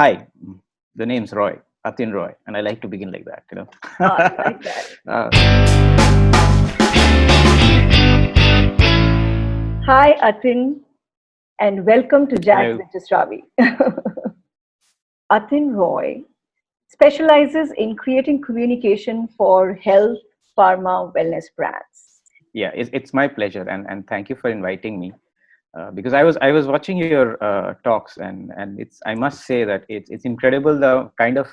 Hi, the name's Roy, Atin Roy, and I like to begin like that, I like that. Hi, Atin, and welcome to Jazz Hello. with Just Ravi. Atin Roy specializes in creating communication for health, pharma, wellness brands. Yeah, it's my pleasure, and thank you for inviting me. Because I was watching your talks, and I must say that it's incredible the kind of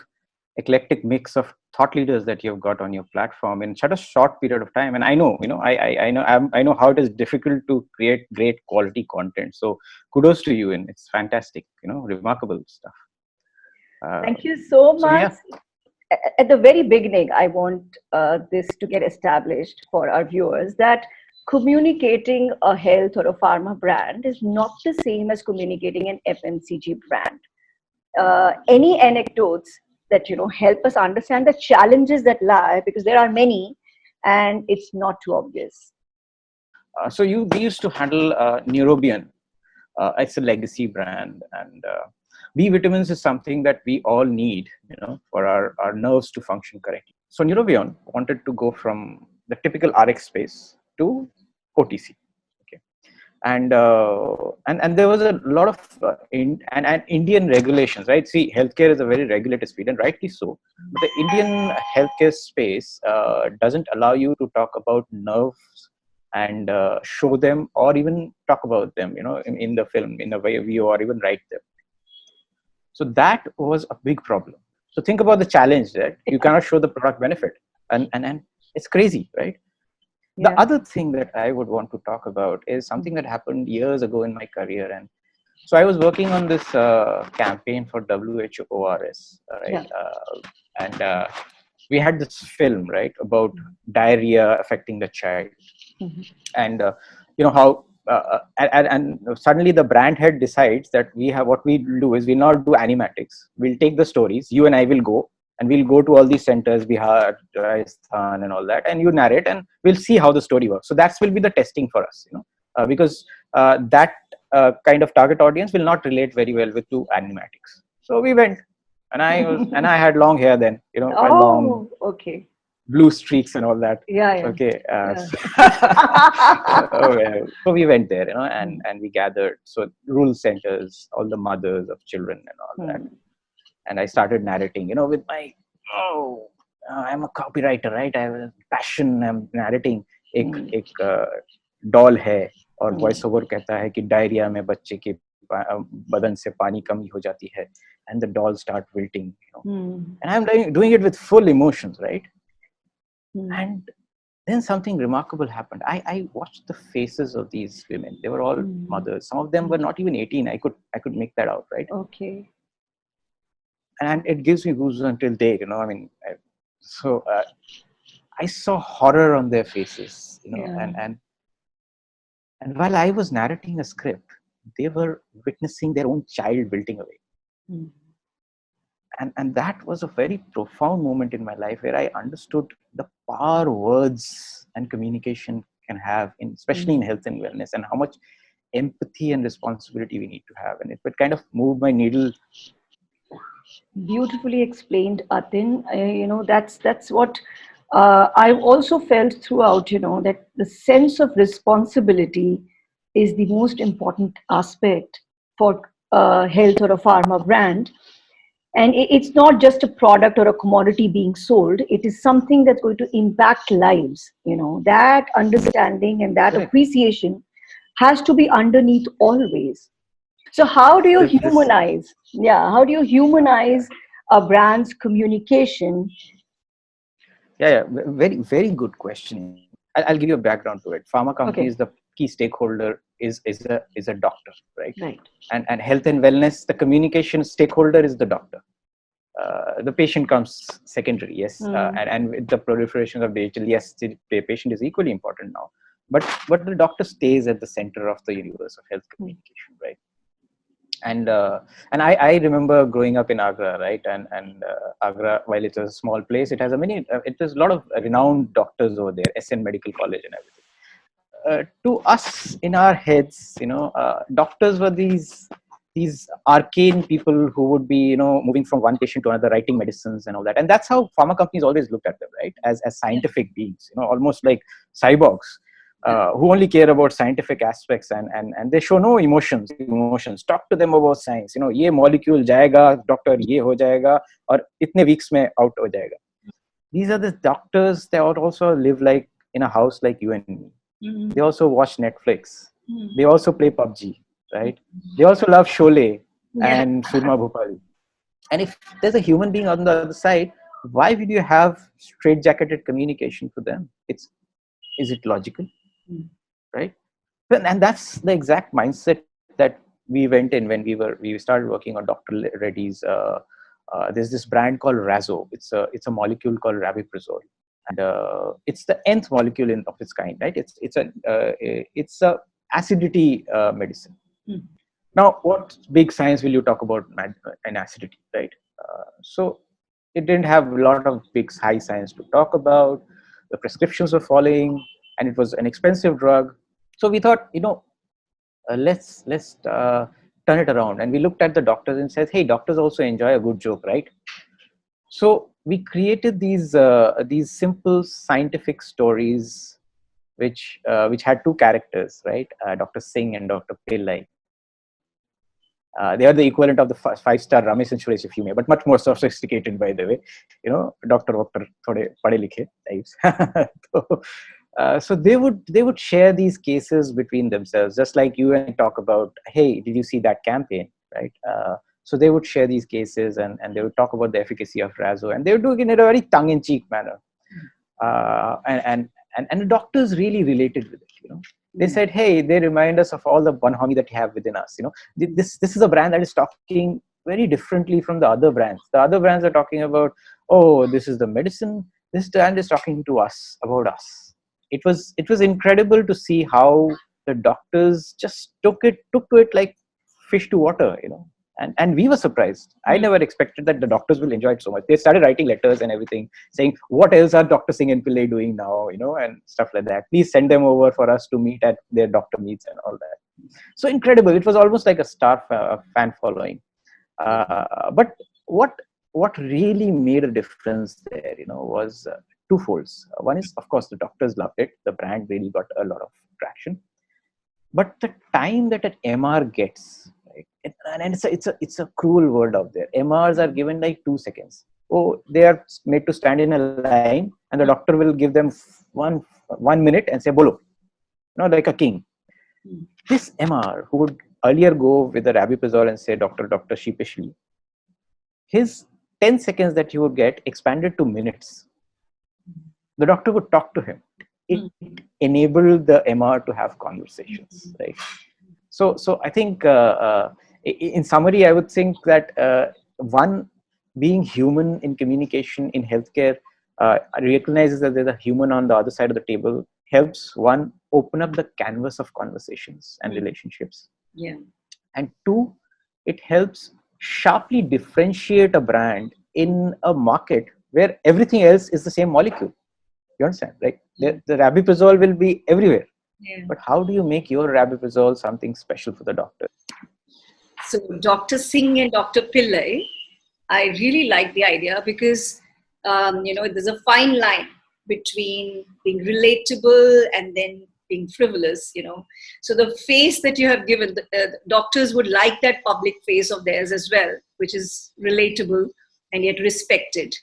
eclectic mix of thought leaders that you've got on your platform in such a short period of time. And I know, I know how it is difficult to create great quality content. So kudos to you, and it's fantastic, remarkable stuff. Thank you so So much. yeah. At the very beginning, I want this to get established for our viewers that communicating a health or a pharma brand is not the same as communicating an FMCG brand. Any anecdotes that help us understand the challenges that lie, because there are many and it's not too obvious. So we used to handle Neurobion. It's a legacy brand, and B vitamins is something that we all need, for our nerves to function correctly. So Neurobion wanted to go from the typical RX space to OTC. Okay, and there was a lot of and Indian regulations, right? See, healthcare is a very regulated field, and rightly so. But the Indian healthcare space doesn't allow you to talk about nerves and show them or even talk about them, in the film in a way view or even write them. So that was a big problem. So think about the challenge that you cannot show the product benefit, and it's crazy, right? The Yeah. other thing that I would want to talk about is something that happened years ago in my career. And so I was working on this campaign for WHORS, right? Yeah. And we had this film, right, about diarrhea affecting the child. Mhm. And how and suddenly the brand head decides that what we do is we'll not do animatics. We'll take the stories, you and I will go, and we'll go to all these centers, Bihar, Rajasthan, and all that, and you narrate, and we'll see how the story works. So that will be the testing for us, because that kind of target audience will not relate very well with to animatics. So we went, and I had long hair then, a long Oh, okay. blue streaks and all that. Yeah, yeah. Okay. Yeah. So we went there, and we gathered. So rural centers, all the mothers of children and all that. Hmm. And I started narrating, with my, I'm a copywriter, right? I have a passion. I'm narrating. Hmm. एक doll है और Hmm. Voice over कहता है कि diarrhoea में बच्चे के बदन से पानी कमी हो जाती है, and the doll start wilting, Hmm. and I'm doing it with full emotions, right? Hmm. And then something remarkable happened. I watched the faces of these women. They were all Hmm. mothers. Some of them were not even 18. I could make that out, right? Okay. And it gives me goosebumps until date. I mean, so I saw horror on their faces, Yeah. and while I was narrating a script, they were witnessing their own child wilting away. Hmm. And that was a very profound moment in my life where I understood the power words and communication can have, especially in Hmm. health and wellness, and how much empathy and responsibility we need to have. And it kind of moved my needle. Beautifully explained, Atin. That's what I've also felt throughout. That the sense of responsibility is the most important aspect for health or a pharma brand. And it's not just a product or a commodity being sold. It is something that's going to impact lives. That understanding and that Correct. appreciation has to be underneath always. So how do you This humanize? Yeah, how do you humanize a brand's communication? Yeah, very, very good question. I'll give you a background to it. Pharma Okay, companies, the key stakeholder is a doctor, right? right. And health and wellness, the communication stakeholder is the doctor. The patient comes secondary, yes, Mm, and with the proliferation of digital, yes, the patient is equally important now. But the doctor stays at the center of the universe of health mm, communication, right? And I remember growing up in Agra, right? And Agra, while it's a small place, it has it has a lot of renowned doctors over there, SN Medical College and everything. To us, in our heads, doctors were these arcane people who would be, moving from one patient to another, writing medicines and all that. And that's how pharma companies always looked at them, right? As scientific beings, almost like cyborgs, who only care about scientific aspects, and they show no emotions. Talk to them about science. ये molecule जाएगा, doctor ये हो जाएगा, और इतने weeks में out हो जाएगा. These are the doctors. They also live like in a house like you and me. Mm-hmm. They also watch Netflix. Mm-hmm. They also play PUBG, right? They also love Sholay and Surma Bhopali. And if there's a human being on the other side, why would you have straight-jacketed communication for them? Is it logical? Mm. Right? And that's the exact mindset that we went in when we started working on Dr. Reddy's. There's this brand called Razo. It's a molecule called rabiprazole, and it's the nth molecule of its kind, right? It's a acidity medicine. Mm. Now, what big science will you talk about in acidity, right? So it didn't have a lot of big high science to talk about. The prescriptions were falling, and it was an expensive drug. So we thought, let's turn it around. And we looked at the doctors and said, hey, doctors also enjoy a good joke, right? So we created these simple scientific stories, which had two characters, right? Dr. Singh and Dr. Pillai. They are the equivalent of the five-star Ramesh and Suresh, if you may, but much more sophisticated, by the way. Doctor thode pade likhe types. So they would share these cases between themselves, just like you and I talk about, hey, did you see that campaign, right? So they would share these cases, and they would talk about the efficacy of Razo, and they would do it in a very tongue-in-cheek manner. And the doctors really related with it. They said, hey, they remind us of all the bonhomie that we have within us. This is a brand that is talking very differently from the other brands. The other brands are talking about, oh, this is the medicine. This brand is talking to us about us. It was incredible to see how the doctors just took to it like fish to water, and we were surprised. I never expected that the doctors will enjoy it so much. They started writing letters and everything, saying, what else are Dr. Singh and Pillai doing now, and stuff like that. Please send them over for us to meet at their doctor meets and all that. So incredible. It was almost like a star fan following. But what really made a difference there, was twofolds. One is, of course, the doctors loved it. The brand really got a lot of traction. But the time that an MR gets, right, and it's a cruel word out there. MRs are given like 2 seconds. Oh, they are made to stand in a line, and the doctor will give them 1 minute and say "Bolo," like a king. This MR who would earlier go with the rabiprazole and say "Doctor, sheepishly," his 10 seconds that he would get expanded to minutes. The doctor would talk to him. It enabled the MR to have conversations, right? So I think, in summary, I would think that one, being human in communication in healthcare, recognizes that there's a human on the other side of the table, helps one open up the canvas of conversations and relationships. Yeah. And two, it helps sharply differentiate a brand in a market where everything else is the same molecule. You understand, right? The rabiprazole will be everywhere. Yeah. But how do you make your rabiprazole something special for the doctor? So Dr. Singh and Dr. Pillai, I really like the idea because, there's a fine line between being relatable and then being frivolous, So the face that you have given, doctors would like that public face of theirs as well, which is relatable and yet respected.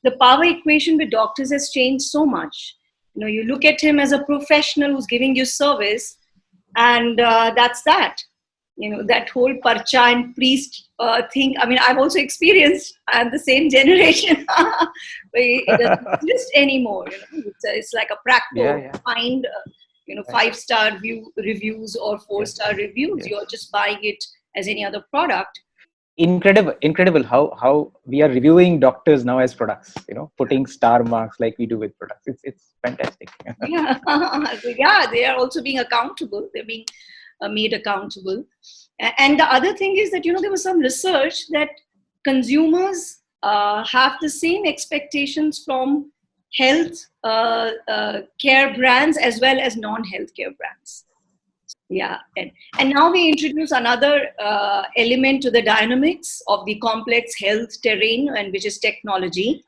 The power equation with doctors has changed so much. You look at him as a professional who's giving you service, and that's that. That whole parcha and priest thing. I mean, I've also experienced. I'm the same generation. It doesn't exist anymore. It's like a practical. Find 5-star reviews or 4-star reviews. Yes. You're just buying it as any other product. Incredible how we are reviewing doctors now as products, putting star marks like we do with products. It's fantastic. Yeah, they are also being accountable. They're being made accountable. And the other thing is that, there was some research that consumers have the same expectations from health care brands as well as non-healthcare brands. Yeah, and now we introduce another element to the dynamics of the complex health terrain, and which is technology.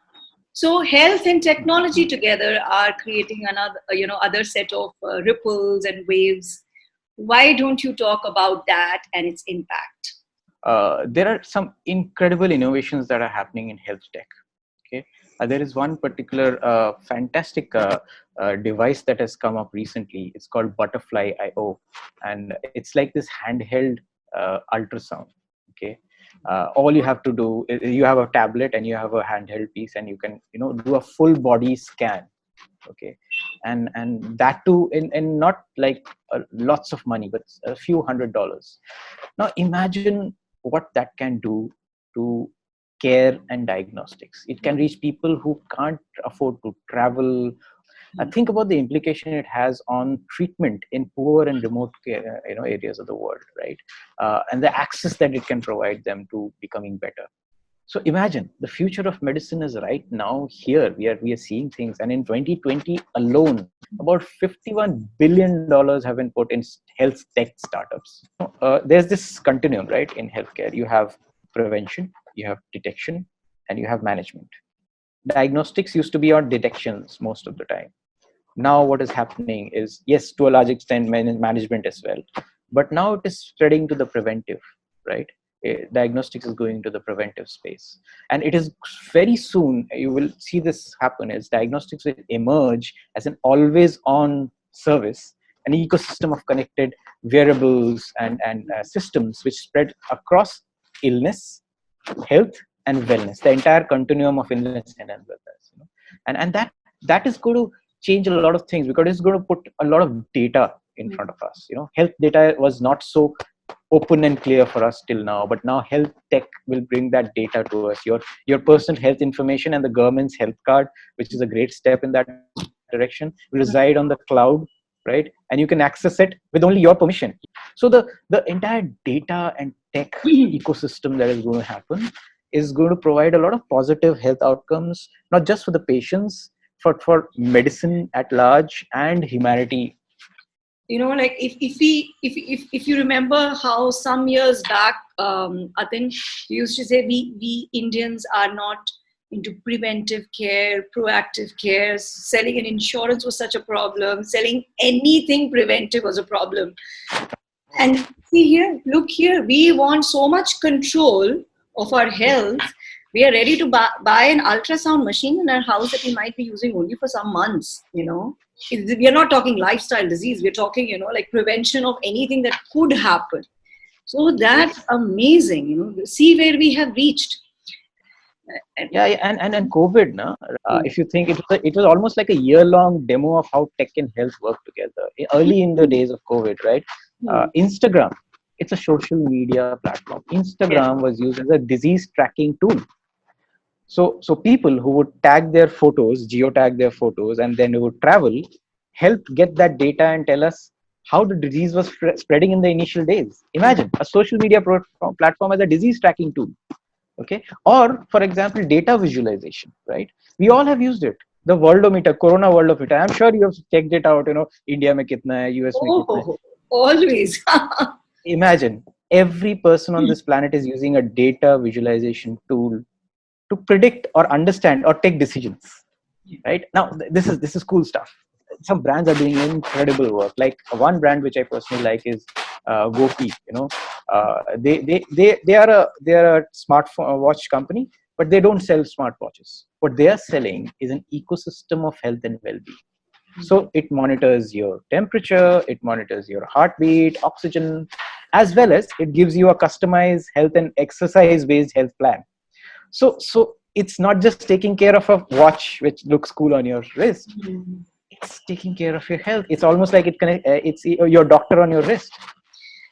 So health and technology together are creating another, other set of ripples and waves. Why don't you talk about that and its impact? There are some incredible innovations that are happening in health tech. Okay, there is one particular fantastic device that has come up recently. It's called Butterfly IO, and it's like this handheld ultrasound. Okay, all you have to do is you have a tablet and you have a handheld piece, and you can do a full body scan. Okay, and that too in not like lots of money, but a few $100s. Now imagine what that can do to care and diagnostics. It can reach people who can't afford to travel. Think about the implication it has on treatment in poor and remote areas of the world, right? And the access that it can provide them to becoming better. So imagine the future of medicine is right now here. We are seeing things, and in 2020 alone, about $51 billion have been put in health tech startups. There's this continuum, right? In healthcare, you have prevention, you have detection, and you have management. Diagnostics used to be on detections most of the time. Now what is happening is, yes, to a large extent management as well, but now it is spreading to the preventive, right? Diagnostics is going to the preventive space, and it is very soon you will see this happen as diagnostics will emerge as an always on service, an ecosystem of connected wearables and systems which spread across illness, health, and wellness, the entire continuum of illness and wellness. And that is going to change a lot of things, because it's going to put a lot of data in front of us. Health data was not so open and clear for us till now, but now health tech will bring that data to us. Your personal health information and the government's health card, which is a great step in that direction, will reside on the cloud, right? And you can access it with only your permission. So the entire data and tech ecosystem that is going to happen is going to provide a lot of positive health outcomes, not just for the patients, for medicine at large and humanity. Like if you remember how some years back, Atin, we used to say we Indians are not into preventive care, proactive care. Selling an insurance was such a problem. Selling anything preventive was a problem. And see here, look here, we want so much control of our health. We are ready to buy an ultrasound machine in our house that we might be using only for some months. We are not talking lifestyle disease. We're talking, like prevention of anything that could happen. So that's amazing. See where we have reached. Yeah, and COVID, no? If you think it was almost like a year-long demo of how tech and health work together. Early in the days of COVID, right? Instagram, it's a social media platform. Instagram was used as a disease tracking tool. So people who would tag their photos, geotag their photos, and then they would travel, help get that data and tell us how the disease was spreading in the initial days. Imagine a social media platform as a disease tracking tool. Okay, or for example, data visualization, right? We all have used it. The worldometer, corona worldometer, I'm sure you have checked it out. India mein kitna hai, US mein kitna hai. Always. Imagine every person on this planet is using a data visualization tool to predict or understand or take decisions. Right now, this is cool stuff. Some brands are doing incredible work. Like one brand which I personally like is Gopi. They are a smartphone watch company, but they don't sell smartwatches. What they are selling is an ecosystem of health and well-being. So it monitors your temperature, it monitors your heartbeat, oxygen, as well as it gives you a customized health and exercise-based health plan. So it's not just taking care of a watch which looks cool on your wrist. It's taking care of your health. It's almost like it's your doctor on your wrist.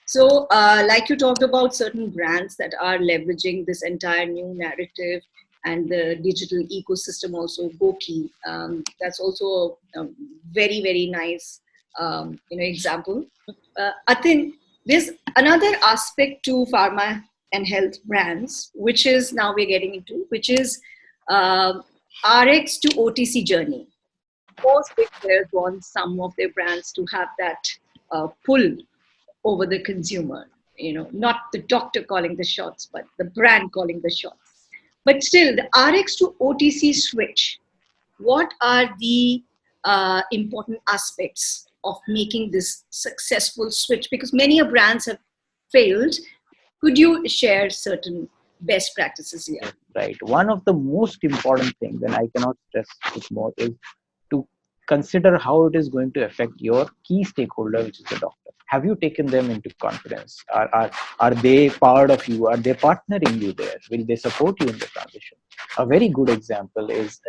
So, like you talked about certain brands that are leveraging this entire new narrative and the digital ecosystem also, Goki. That's also a very, very nice, example. Atin, there's another aspect to pharma and health brands, which is now we're getting into, which is RX to OTC journey. Most big players want some of their brands to have that pull over the consumer. Not the doctor calling the shots, but the brand calling the shots. But still, the RX to OTC switch, what are the important aspects of making this successful switch? Because many brands have failed. Could you share certain best practices here? Right. One of the most important things, and I cannot stress it more, is to consider how it is going to affect your key stakeholder, which is the doctor. Have you taken them into confidence? Are they part of you? Are they partnering you there? Will they support you in the transition? A very good example is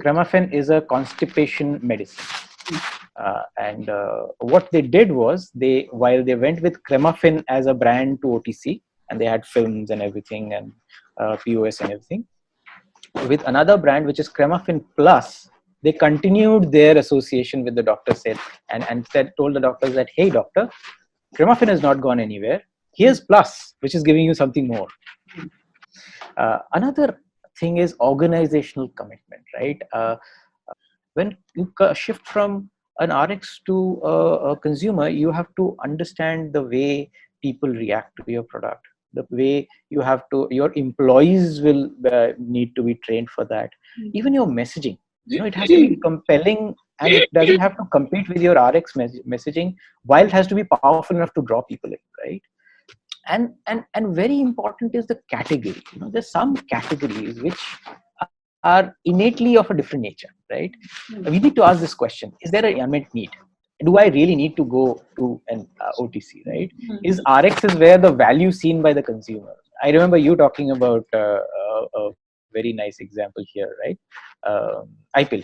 Cramofen is a constipation medicine. And what they did was, while they went with Cramofen as a brand to OTC, and they had films and everything, and POS and everything, with another brand which is Cramofen Plus, they continued their association with the doctor, told the doctors that, hey doctor, Cramofen has not gone anywhere. Here's Plus, which is giving you something more. Another thing is organizational commitment, right? When you shift from an RX to a consumer, you have to understand the way people react to your product, the way your employees will need to be trained for that. Even your messaging, it has to be compelling, and it doesn't have to compete with your RX messaging, while it has to be powerful enough to draw people in, right? And very important is the category. There's some categories which are innately of a different nature, right? We need to ask this question: is there an unmet need? Do I really need to go to an OTC, right? Is RX is where the value seen by the consumer? I remember you talking about a very nice example here, right? IPIL.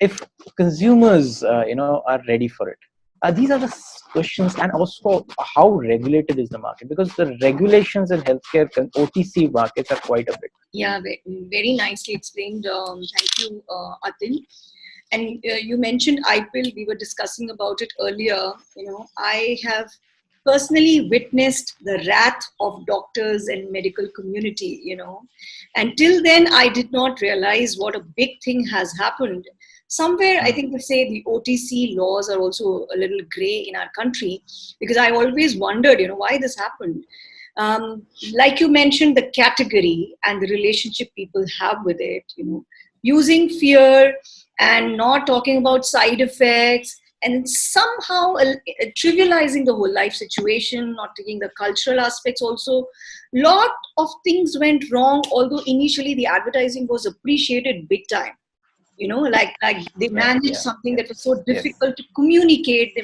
If consumers, are ready for it, these are the questions. And also, how regulated is the market? Because the regulations in healthcare OTC markets are quite a bit. Yeah, very nicely explained. Thank you, Atin. And you mentioned IPIL. We were discussing about it earlier. I have personally witnessed the wrath of doctors and medical community. Until then, I did not realize what a big thing has happened. Somewhere, I think they say the OTC laws are also a little gray in our country, because I always wondered, why this happened. Like you mentioned, the category and the relationship people have with it, using fear and not talking about side effects, and somehow trivializing the whole life situation, not taking the cultural aspects also. Lot of things went wrong, although initially the advertising was appreciated big time. Like they managed something that was so difficult to communicate.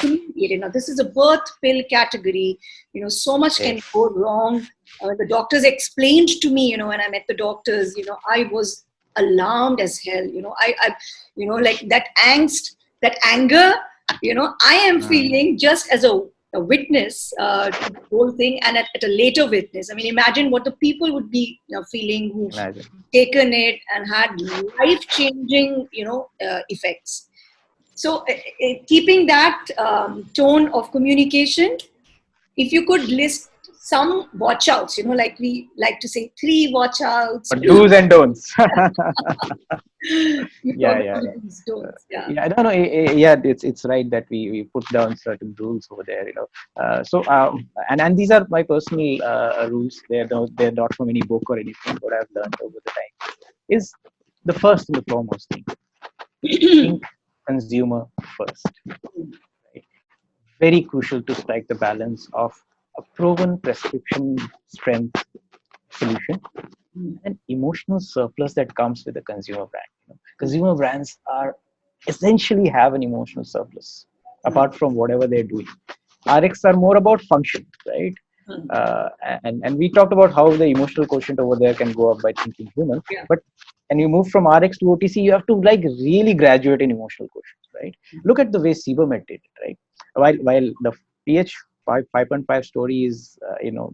This is a birth pill category. So much can go wrong. The doctors explained to me, when I met the doctors, I was alarmed as hell. I like that angst, that anger, I am feeling just as a witness to the whole thing, and at a later witness. I mean, imagine what the people would be feeling who've taken it and had life-changing, effects. So, keeping that tone of communication, if you could list some watch outs, like we like to say 3 watch outs. Do's and don'ts. It's right that we put down certain rules over there, and these are my personal rules. They're not from any book or anything. What I've learned over the time is the first and the foremost thing: think consumer first. Right? Very crucial to strike the balance of a proven prescription strength solution and emotional surplus that comes with a consumer brand. Consumer brands are essentially have an emotional surplus apart from whatever they're doing. RX are more about function, right? And we talked about how the emotional quotient over there can go up by thinking human. But when you move from RX to OTC, you have to really graduate in emotional quotient, right? Look at the way Sebamed did it, right? While the pH 5.5 story is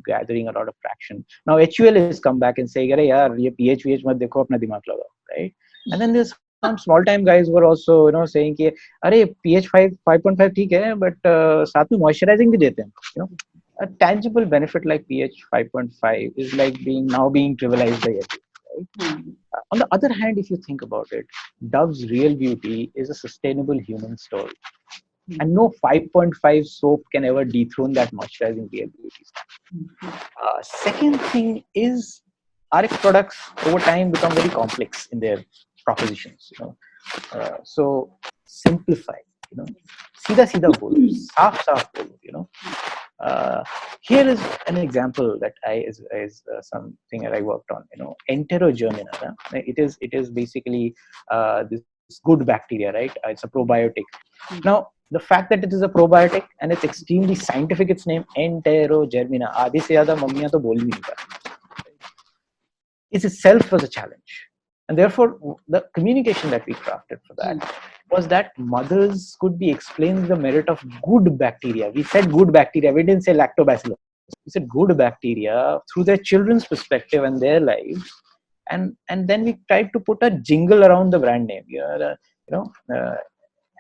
gathering a lot of traction. Now HUL has come back and saying, "Arey yaar, ye pH mat dekho, apna dimag lagao," right? And then there's some small time guys who are also saying कि अरे pH 5.5 ठीक है, but साथ में moisturizing भी देते हैं. A tangible benefit like pH 5.5 is like being trivialized by everyone. Right? On the other hand, if you think about it, Dove's Real Beauty is a sustainable human story. And no 5.5 soap can ever dethrone that moisturizing real beauty standard. Second thing is RX products over time become very complex in their propositions. So simplify. You know, सीधा सीधा बोलो, साफ साफ बोलो. Uh, Here is an example that is something that I worked on. Enterogermina. It is basically this good bacteria, right? It's a probiotic. Now, the fact that it is a probiotic and it's extremely scientific, its name Enterogermina. आधी से ज़्यादा मम्मियाँ तो बोल भी नहीं पाती. It itself was a challenge. And therefore, the communication that we crafted for that was that mothers could be explaining the merit of good bacteria. We said good bacteria, we didn't say lactobacillus. We said good bacteria through their children's perspective and their lives. And then we tried to put a jingle around the brand name.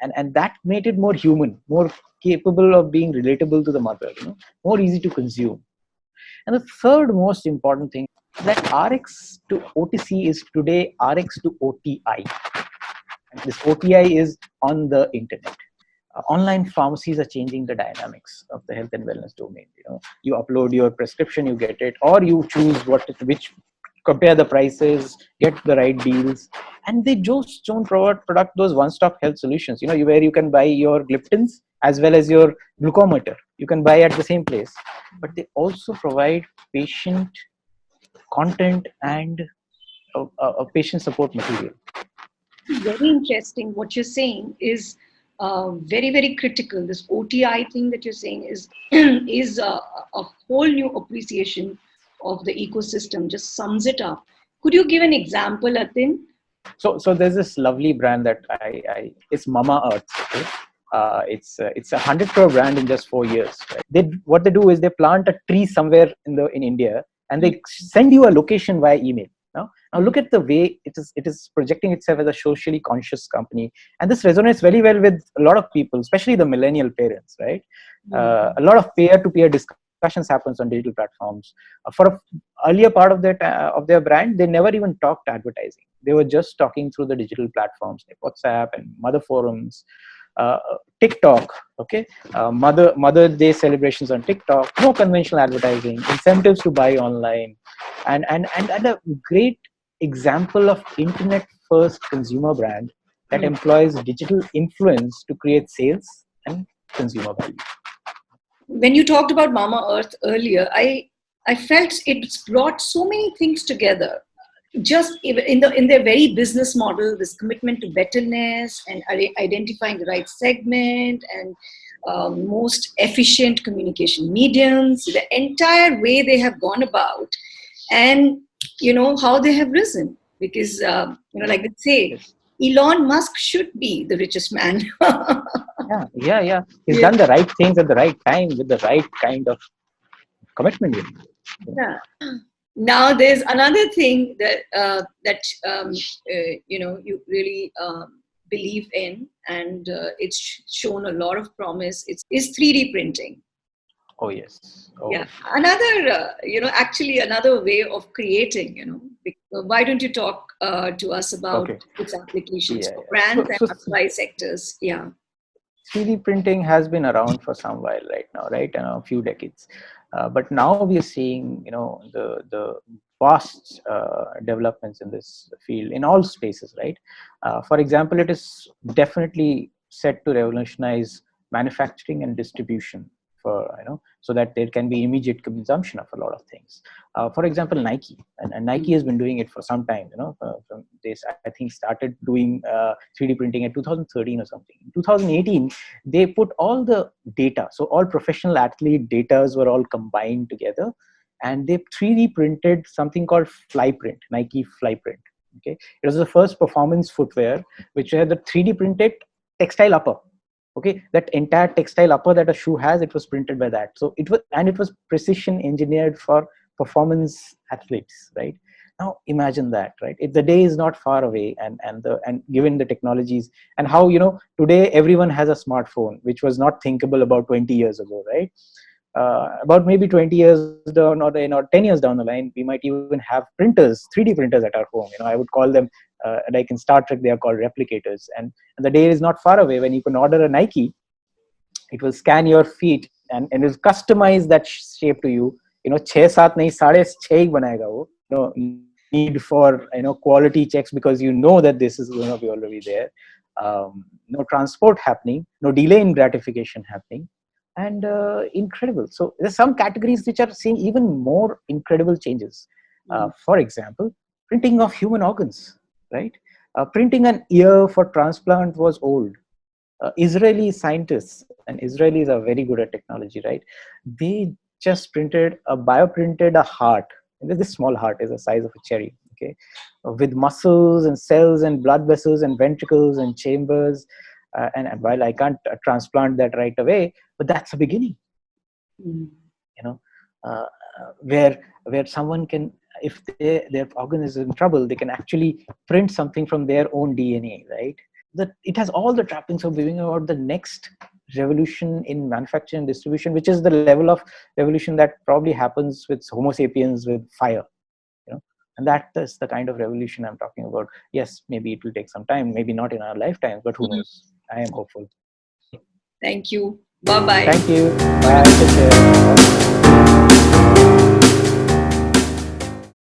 And that made it more human, more capable of being relatable to the mother, more easy to consume. And the third most important thing that RX to OTC is today RX to OTI. And this OTI is on the internet. Online pharmacies are changing the dynamics of the health and wellness domain. You upload your prescription, you get it, or you choose which compare the prices, get the right deals, and they just don't product those one-stop health solutions. Where you can buy your gliptins as well as your glucometer. You can buy at the same place, but they also provide patient content and a patient support material. Very interesting. What you're saying is very, very critical. This OTI thing that you're saying is is a whole new appreciation of the ecosystem. Just sums it up. Could you give an example, Atin? So there's this lovely brand that it's Mama Earth. Okay? It's a 100 crore brand in just 4 years. Right? What they do is they plant a tree somewhere in India, and they send you a location via email. Now look at the way it is projecting itself as a socially conscious company, and this resonates very well with a lot of people, especially the millennial parents. Right, a lot of peer-to-peer discussions happens on digital platforms. For an earlier part of their brand, they never even talked advertising. They were just talking through the digital platforms like WhatsApp and mother forums. TikTok, okay, Mother Day celebrations on TikTok, no conventional advertising, incentives to buy online, and a great example of internet first consumer brand that employs digital influence to create sales and consumer value. When you talked about Mama Earth earlier, I felt it's brought so many things together. Just in their very business model, this commitment to betterness and identifying the right segment and most efficient communication mediums, the entire way they have gone about, and how they have risen. Because like they say, Elon Musk should be the richest man. Yeah. He's done the right things at the right time with the right kind of commitment. Yeah. Now there's another thing that you really believe in, and it's shown a lot of promise. Is 3D printing. Oh yes. Oh. Yeah. Another actually another way of creating. Why don't you talk to us about its applications for brands and supply sectors? Yeah. 3D printing has been around for some while right now, right? A few decades. But now we are seeing, the vast developments in this field in all spaces, right? For example, it is definitely set to revolutionize manufacturing and distribution so that there can be immediate consumption of a lot of things. For example, Nike, and Nike has been doing it for some time. They, I think, started doing 3D printing in 2013 or something. In 2018, they put all the data, so all professional athlete data were all combined together, and they 3D printed something called Flyprint, Nike Flyprint. Okay, it was the first performance footwear which had the 3D printed textile upper. Okay, that entire textile upper that a shoe has, it was printed by that. So it was precision engineered for performance athletes, right? Now imagine that, right? The day is not far away, and given the technologies and how today everyone has a smartphone, which was not thinkable about 20 years ago, right? About maybe 20 years down or 10 years down the line, we might even have printers, 3D printers at our home. I would call them, like in Star Trek, they are called replicators. And the day is not far away when you can order a Nike It will scan your feet and it will customize that shape to you. 6 7 nahi 6.5 hi banayega wo. No need for quality checks, because you know that this is going to be already there. No transport happening, no delay in gratification happening, and incredible. So there's some categories which are seeing even more incredible changes. For example, printing of human organs, right? Printing an ear for transplant was old. Israeli scientists, and Israelis are very good at technology, right? They just bioprinted a heart. This small heart is the size of a cherry, okay, with muscles and cells and blood vessels and ventricles and chambers. And while I can't transplant that right away, but that's a beginning. You know, uh, where someone can, if their organ is in trouble, they can actually print something from their own DNA, right? That it has all the trappings of being about the next revolution in manufacturing and distribution, which is the level of revolution that probably happens with Homo sapiens with fire. And that is the kind of revolution I'm talking about. Yes, maybe it will take some time, maybe not in our lifetime, but who knows? I am hopeful. Thank you. Bye bye. Thank you. Bye. Take care. Bye.